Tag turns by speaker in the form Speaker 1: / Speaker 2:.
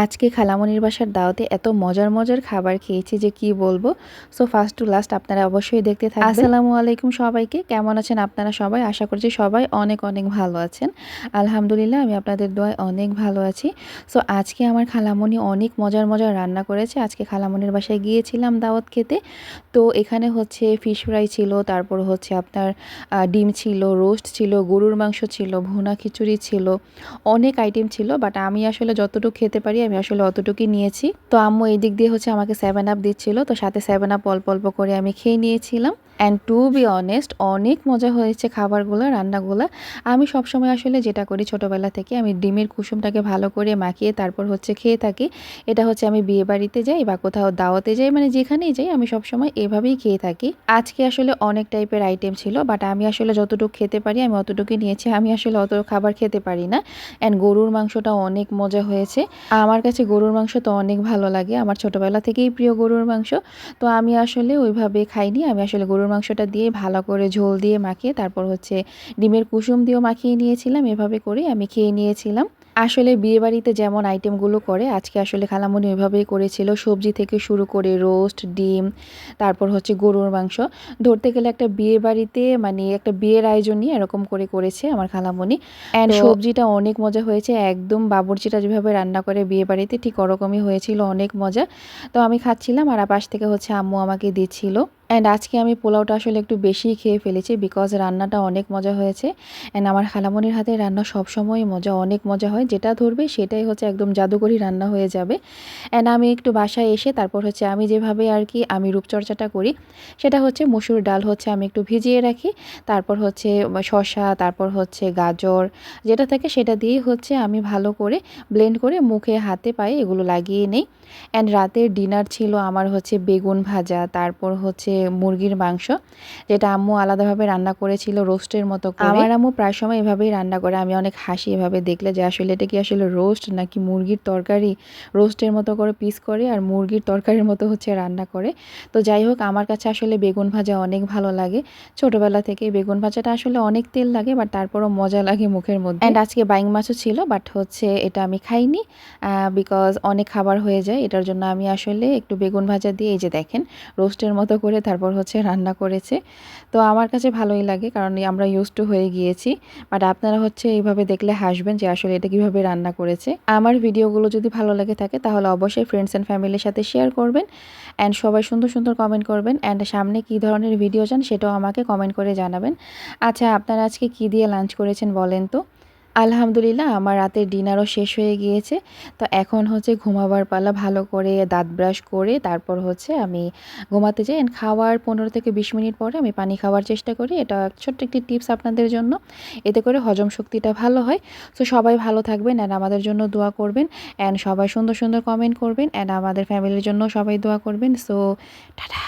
Speaker 1: আজকে খালামণির বাসার দাওয়াতে এত মজার মজার খাবার খেয়েছি যে কি বলবো। সো ফার্স্ট টু লাস্ট আপনারা অবশ্যই দেখতে থাকবেন। আসসালামু আলাইকুম সবাইকে, কেমন আছেন আপনারা সবাই? আশা করছি সবাই অনেক অনেক ভালো আছেন। আলহামদুলিল্লাহ আমি আপনাদের দোয়ায় অনেক ভালো আছি। সো আজকে আমার খালামণি অনেক মজার মজার রান্না করেছে। আজকে খালামণির বাসায় গিয়েছিলাম দাওয়াত খেতে। তো এখানে হচ্ছে ফিশ ফ্রাই ছিল, তারপর হচ্ছে আপনার ডিম ছিল, রোস্ট ছিল, গরুর মাংস ছিল, ভুনা খিচুড়ি ছিল, অনেক আইটেম ছিল। বাট আমি আসলে যতটুকু খেতে পারি আমি আসলে অতটুকুই নিয়েছি। তো আম্মু এই দিক দিয়ে হচ্ছে আমাকে 7 আপ দিচ্ছিল, তো সাথে 7 আপ অল্প অল্প করে আমি খেয়ে নিয়েছিলাম। অ্যান্ড টু বি অনেস্ট অনেক মজা হয়েছে খাবারগুলো, রান্নাগুলো। আমি সবসময় আসলে যেটা করি ছোটোবেলা থেকে, আমি ডিমের কুসুমটাকে ভালো করে মাখিয়ে তারপর হচ্ছে খেয়ে থাকি। এটা হচ্ছে আমি বিয়ে বাড়িতে যাই বা কোথাও দাওয়াতে যাই, মানে যেখানেই যাই আমি সবসময় এভাবেই খেয়ে থাকি। আজকে আসলে অনেক টাইপের আইটেম ছিল, বাট আমি আসলে যতটুকু খেতে পারি আমি অতটুকুই নিয়েছি। আমি আসলে অত খাবার খেতে পারি না। অ্যান্ড গরুর মাংসটা অনেক মজা হয়েছে। আমার কাছে গরুর মাংস তো অনেক ভালো লাগে, আমার ছোটোবেলা থেকেই প্রিয় গরুর মাংস। তো আমি আসলে ওইভাবে খাইনি, আমি আসলে গরুর মাংসটা দিয়ে ভালো করে ঝোল দিয়ে মাখিয়ে তারপর হচ্ছে ডিমের কুসুম দিয়েও মাখিয়ে নিয়েছিলাম। এভাবে করে আমি খেয়ে নিয়েছিলাম। আসলে বিয়েবাড়িতে যেমন আইটেমগুলো করে আজকে আসলে খালামণি ওইভাবেই করেছিল। সবজি থেকে শুরু করে রোস্ট, ডিম, তারপর হচ্ছে গরুর মাংস। ধরতে গেলে একটা বিয়ে বাড়িতে মানে একটা বিয়ের আয়োজনই এরকম করে করেছে আমার খালামণি। অ্যান্ড সবজিটা অনেক মজা হয়েছে, একদম বাবুর্চিটা যেভাবে রান্না করে বিয়ে বাড়িতে ঠিক ওরকমই হয়েছিল, অনেক মজা। তো আমি খাচ্ছিলাম আর পাশ থেকে হচ্ছে আম্মু আমাকে দিচ্ছিল। অ্যান্ড আজকে আমি পোলাওটা আসলে একটু বেশিই খেয়ে ফেলেছি, বিকজ রান্নাটা অনেক মজা হয়েছে। অ্যান্ড আমার খালামণির হাতে রান্না সবসময়ই মজা, অনেক মজা হয়। যেটা ধরবে সেটাই হচ্ছে একদম জাদুকরি রান্না হয়ে যাবে। অ্যান্ড আমি একটু বাসায় এসে তারপর হচ্ছে আমি যেভাবে আর কি আমি রূপচর্চাটা করি সেটা হচ্ছে মসুর ডাল হচ্ছে আমি একটু ভিজিয়ে রাখি, তারপর হচ্ছে শসা, তারপর হচ্ছে গাজর যেটা থাকে সেটা দিয়েই হচ্ছে আমি ভালো করে ব্লেন্ড করে মুখে হাতে পায়ে এগুলো লাগিয়ে নেই। অ্যান্ড রাতের ডিনার ছিল আমার হচ্ছে বেগুন ভাজা, তারপর হচ্ছে মুরগির মাংস, যেটা আম্মু আলাদাভাবে রান্না করেছিল রোস্টের মতো করে। আমার আম্মু প্রায় সময় এভাবেই রান্না করে, আমি অনেক হাসি এভাবে দেখলে যে আসলে এটা কি আসলে রোস্ট নাকি মুরগির তরকারি। রোস্টের মতো করে পিস করে আর মুরগির তরকারির মতো হচ্ছে রান্না করে। তো যাই হোক, আমার কাছে আসলে বেগুন ভাজা অনেক ভালো লাগে। ছোটোবেলা থেকে বেগুন ভাজাটা আসলে অনেক তেল লাগে, বাট তারপরও মজা লাগে মুখের মধ্যে। অ্যান্ড আজকে বাইং মাছও ছিল, বাট হচ্ছে এটা আমি খাইনি বিকজ অনেক খাবার হয়ে যায়। এটার জন্য আমি আসলে একটু বেগুন ভাজা দিয়ে এই যে দেখেন রোস্টের মতো করে তারপর হচ্ছে রান্না করেছে। তো আমার কাছে ভালোই লাগে, কারণ আমরা ইউজ টু হয়ে গিয়েছি। বাট আপনারা হচ্ছে এইভাবে দেখলে হাসবেন যে আসলে এটা কিভাবে রান্না করেছে। আমার ভিডিওগুলো যদি ভালো লাগে থাকে তাহলে অবশ্যই ফ্রেন্ডস অ্যান্ড ফ্যামিলির সাথে শেয়ার করবেন। অ্যান্ড সবাই সুন্দর সুন্দর কমেন্ট করবেন। অ্যান্ড সামনে কী ধরনের ভিডিও চান সেটাও আমাকে কমেন্ট করে জানাবেন। আচ্ছা, আপনারা আজকে কী দিয়ে লাঞ্চ করেছেন বলেন তো? আলহামদুলিল্লাহ আমার রাতের ডিনারও শেষ হয়ে গিয়েছে। তো এখন হচ্ছে ঘুমাবার পালা। ভালো করে দাঁত ব্রাশ করে তারপর হচ্ছে আমি ঘুমাতে যাই। অ্যান্ড খাওয়ার 15 থেকে 20 মিনিট পরে আমি পানি খাওয়ার চেষ্টা করি। এটা ছোট্ট একটি টিপস আপনাদের জন্য, এতে করে হজম শক্তিটা ভালো হয়। সো সবাই ভালো থাকবেন অ্যান্ড আমাদের জন্য দোয়া করবেন। অ্যান্ড সবাই সুন্দর সুন্দর কমেন্ট করবেন। অ্যান্ড আমাদের ফ্যামিলির জন্য সবাই দোয়া করবেন। So tata.